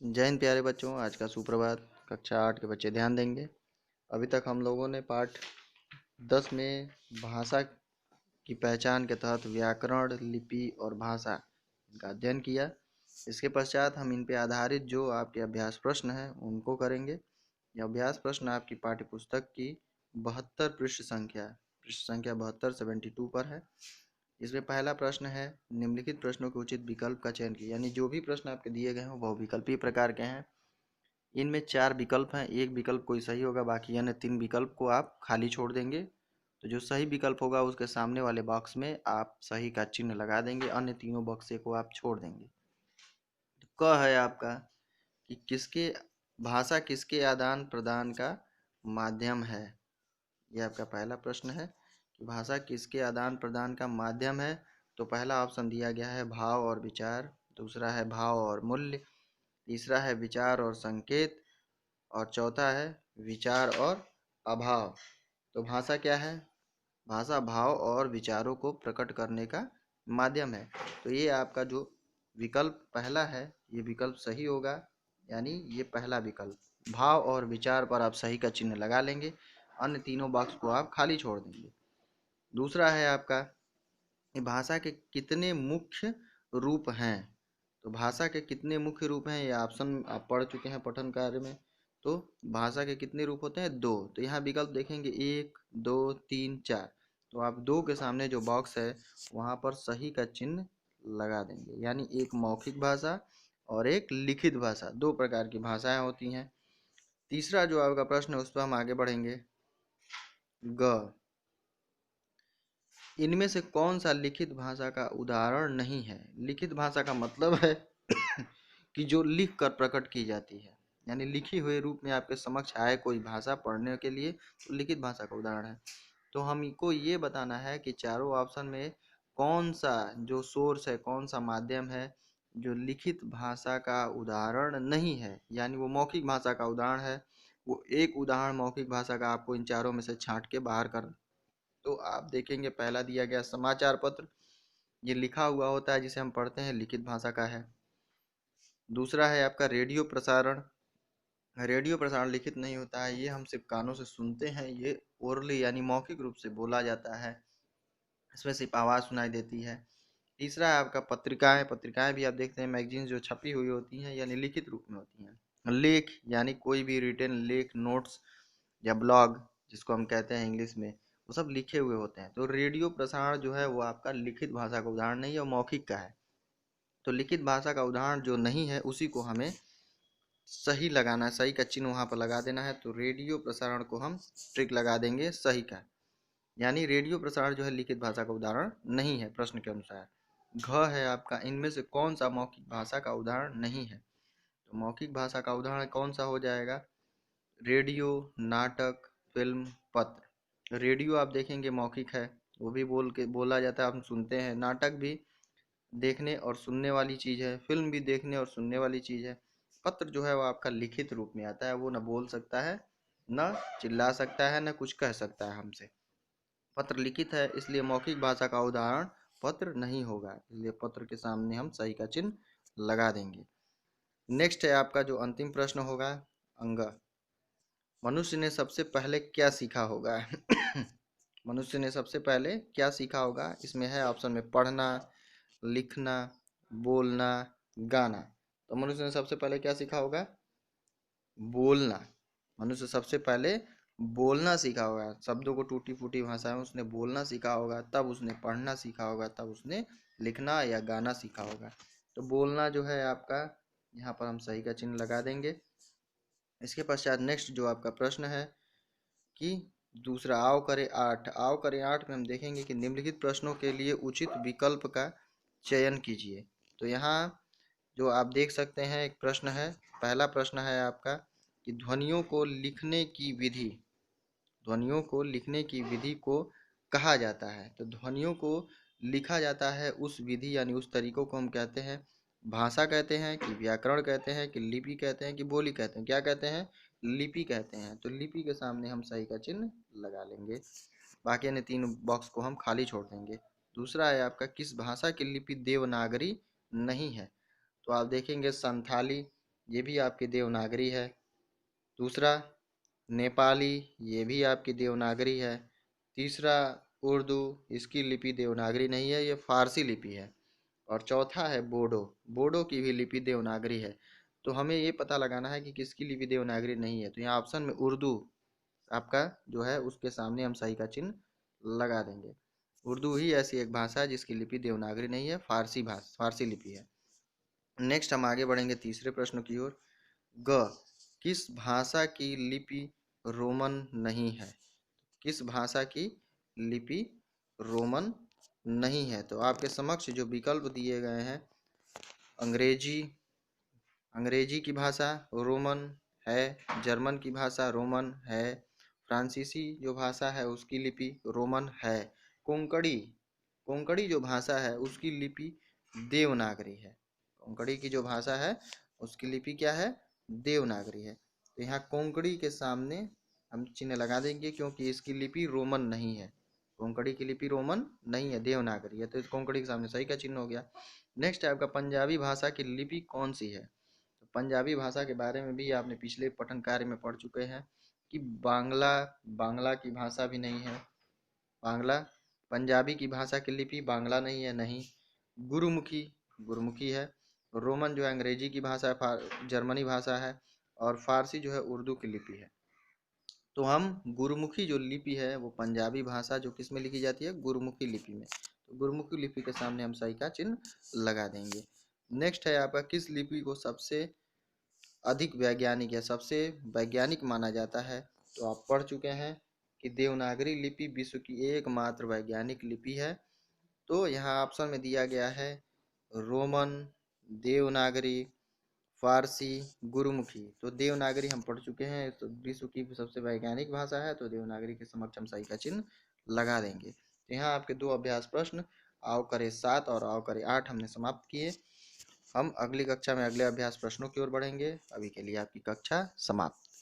जय हिंद प्यारे बच्चों। आज का सुप्रभात। कक्षा 8 के बच्चे ध्यान देंगे। अभी तक हम लोगों ने पाठ 10 में भाषा की पहचान के तहत व्याकरण, लिपि और भाषा इनका अध्ययन किया। इसके पश्चात हम इन पे आधारित जो आपके अभ्यास प्रश्न हैं उनको करेंगे। यह अभ्यास प्रश्न आपकी पाठ्य पुस्तक की 72 पृष्ठ संख्या 72 पर है। इसमें पहला प्रश्न है, निम्नलिखित प्रश्नों के उचित विकल्प का चयन कीजिए। यानी जो भी प्रश्न आपके दिए गए हैं वह विकल्पीय प्रकार के हैं। इनमें 4 विकल्प हैं, एक विकल्प कोई सही होगा, बाकी अन्य 3 विकल्प को आप खाली छोड़ देंगे। तो जो सही विकल्प होगा उसके सामने वाले बॉक्स में आप सही का चिन्ह लगा देंगे, अन्य तीनों बक्से को आप छोड़ देंगे। तो क है आपका कि किसके भाषा किसके आदान प्रदान का माध्यम है। यह आपका पहला प्रश्न है कि भाषा किसके आदान प्रदान का माध्यम है। तो पहला ऑप्शन दिया गया है भाव और विचार, दूसरा है भाव और मूल्य, तीसरा है विचार और संकेत और चौथा है विचार और अभाव। तो भाषा क्या है? भाषा भाव और विचारों को प्रकट करने का माध्यम है। तो ये आपका जो विकल्प पहला है ये विकल्प सही होगा, यानी ये पहला विकल्प भाव और विचार पर आप सही का चिन्ह लगा लेंगे, अन्य तीनों बॉक्स को आप खाली छोड़ देंगे। दूसरा है आपका भाषा के कितने मुख्य रूप हैं। तो भाषा के कितने मुख्य रूप हैं ये ऑप्शन आप पढ़ चुके हैं पठन कार्य में। तो भाषा के कितने रूप होते हैं? 2। तो यहाँ विकल्प देखेंगे 1, 2, 3, 4। तो आप 2 के सामने जो बॉक्स है वहाँ पर सही का चिन्ह लगा देंगे, यानी एक मौखिक भाषा और एक लिखित भाषा, 2 प्रकार की भाषाएं होती हैं। तीसरा जो आपका प्रश्न है उस पर हम आगे बढ़ेंगे। ग, इनमें से कौन सा लिखित भाषा का उदाहरण नहीं है? लिखित भाषा का मतलब है कि जो लिख कर प्रकट की जाती है, यानी लिखी हुए रूप में आपके समक्ष आए कोई भाषा पढ़ने के लिए, तो लिखित भाषा का उदाहरण है। तो हमको ये बताना है कि चारों ऑप्शन में कौन सा जो सोर्स है, कौन सा माध्यम है जो लिखित भाषा का उदाहरण नहीं है, यानी वो मौखिक भाषा का उदाहरण है। वो एक उदाहरण मौखिक भाषा का आपको इन चारों में से छांट के बाहर कर। तो आप देखेंगे पहला दिया गया समाचार पत्र, ये लिखा हुआ होता है जिसे हम पढ़ते हैं, लिखित भाषा का है। दूसरा है आपका रेडियो प्रसारण। रेडियो प्रसारण लिखित नहीं होता है, ये हम सिर्फ कानों से सुनते हैं, ये ओरली यानी मौखिक रूप से बोला जाता है, इसमें सिर्फ आवाज़ सुनाई देती है। तीसरा है आपका पत्रिकाएं। पत्रिकाएं भी आप देखते हैं मैगजीन्स जो छपी हुई होती हैं यानी लिखित रूप में होती हैं। लेख यानी कोई भी रिटन लेख, नोट्स या ब्लॉग जिसको हम कहते हैं इंग्लिश में, वो सब लिखे हुए होते हैं। तो रेडियो प्रसारण जो है वो आपका लिखित भाषा का उदाहरण नहीं है, वो मौखिक का है। तो लिखित भाषा का उदाहरण जो नहीं है उसी को हमें सही लगाना है, सही का चिन्ह वहाँ पर लगा देना है। तो रेडियो प्रसारण को हम ट्रिक लगा देंगे सही का, यानी रेडियो प्रसारण जो है लिखित भाषा का उदाहरण नहीं है प्रश्न के अनुसार। घ है आपका इनमें से कौन सा मौखिक भाषा का उदाहरण नहीं है। तो मौखिक भाषा का उदाहरण कौन सा हो जाएगा? रेडियो, नाटक, फिल्म, पत्र। रेडियो आप देखेंगे मौखिक है, वो भी बोला जाता है, हम सुनते हैं। नाटक भी देखने और सुनने वाली चीज़ है, फिल्म भी देखने और सुनने वाली चीज़ है। पत्र जो है वो आपका लिखित रूप में आता है, वो न बोल सकता है, न चिल्ला सकता है, न कुछ कह सकता है हमसे। पत्र लिखित है, इसलिए मौखिक भाषा का उदाहरण पत्र नहीं होगा, इसलिए पत्र के सामने हम सही का चिन्ह लगा देंगे। नेक्स्ट है आपका जो अंतिम प्रश्न होगा, अंग। मनुष्य ने सबसे पहले क्या सीखा होगा? मनुष्य ने सबसे पहले क्या सीखा होगा? इसमें है ऑप्शन में पढ़ना, लिखना, बोलना, गाना। तो मनुष्य ने सबसे पहले क्या सीखा होगा? बोलना। मनुष्य सबसे पहले बोलना सीखा होगा, शब्दों को टूटी फूटी भाषा में उसने बोलना सीखा होगा, तब उसने पढ़ना सीखा होगा, तब उसने लिखना या गाना सीखा होगा। तो बोलना जो है आपका, यहाँ पर हम सही का चिन्ह लगा देंगे। इसके पश्चात नेक्स्ट जो आपका प्रश्न है कि दूसरा आओ करें 8। आओ करें 8 में हम देखेंगे कि निम्नलिखित प्रश्नों के लिए उचित विकल्प का चयन कीजिए। तो यहाँ जो आप देख सकते हैं एक प्रश्न है, पहला प्रश्न है आपका कि ध्वनियों को लिखने की विधि को कहा जाता है। तो ध्वनियों को लिखा जाता है उस विधि यानी उस तरीकों को हम कहते हैं भाषा कहते हैं कि व्याकरण कहते हैं कि लिपि कहते हैं कि बोली कहते हैं? क्या कहते हैं? लिपि कहते हैं। तो लिपि के सामने हम सही का चिन्ह लगा लेंगे, बाकी अन्य 3 बॉक्स को हम खाली छोड़ देंगे। दूसरा है आपका किस भाषा की लिपि देवनागरी नहीं है। तो आप देखेंगे संथाली, ये भी आपकी देवनागरी है। दूसरा नेपाली, ये भी आपकी देवनागरी है। तीसरा उर्दू, इसकी लिपि देवनागरी नहीं है, ये फारसी लिपि है। और चौथा है बोडो, बोडो की भी लिपि देवनागरी है। तो हमें ये पता लगाना है कि किसकी लिपि देवनागरी नहीं है। तो यहाँ ऑप्शन में उर्दू आपका जो है उसके सामने हम सही का चिन्ह लगा देंगे। उर्दू ही ऐसी एक भाषा है जिसकी लिपि देवनागरी नहीं है, फारसी लिपि है। नेक्स्ट हम आगे बढ़ेंगे तीसरे प्रश्न की ओर। ग, किस भाषा की लिपि रोमन नहीं है? किस भाषा की लिपि रोमन नहीं है? तो आपके समक्ष जो विकल्प दिए गए हैं, अंग्रेजी, अंग्रेजी की भाषा रोमन है, जर्मन की भाषा रोमन है, फ्रांसीसी जो भाषा है उसकी लिपि रोमन है, कोंकणी, कोंकणी जो भाषा है उसकी लिपि देवनागरी है। कोंकणी की जो भाषा है उसकी लिपि क्या है? देवनागरी है। तो यहाँ कोंकणी के सामने हम चिन्ह लगा देंगे क्योंकि इसकी लिपि रोमन नहीं है। कोंकणी की लिपि रोमन नहीं है, देवनागरी है, तो इस कोंकणी के सामने सही का चिन्ह हो गया। नेक्स्ट है आपका पंजाबी भाषा की लिपि कौन सी है? तो पंजाबी भाषा के बारे में भी आपने पिछले पठन कार्य में पढ़ चुके हैं कि बांग्ला, बांग्ला की भाषा भी नहीं है। बांग्ला, पंजाबी की भाषा की लिपि बांग्ला नहीं है, नहीं। गुरुमुखी, गुरुमुखी है। रोमन जो है अंग्रेजी की भाषा है, जर्मनी भाषा है। और फारसी जो है उर्दू की लिपि है। तो हम गुरुमुखी जो लिपि है वो पंजाबी भाषा जो किस में लिखी जाती है? गुरुमुखी लिपि में। तो गुरुमुखी लिपि के सामने हम सही का चिन्ह लगा देंगे। नेक्स्ट है आपका, किस लिपि को सबसे अधिक वैज्ञानिक या सबसे वैज्ञानिक माना जाता है? तो आप पढ़ चुके हैं कि देवनागरी लिपि विश्व की एकमात्र वैज्ञानिक लिपि है। तो यहाँ ऑप्शन में दिया गया है रोमन, देवनागरी, फारसी, गुरुमुखी। तो देवनागरी हम पढ़ चुके हैं, तो विश्व की सबसे वैज्ञानिक भाषा है, तो देवनागरी के समक्ष हम सही का चिन्ह लगा देंगे। तो यहाँ आपके दो अभ्यास प्रश्न आओ करे 7 और आओ करे 8 हमने समाप्त किए। हम अगली कक्षा में अगले अभ्यास प्रश्नों की ओर बढ़ेंगे। अभी के लिए आपकी कक्षा समाप्त।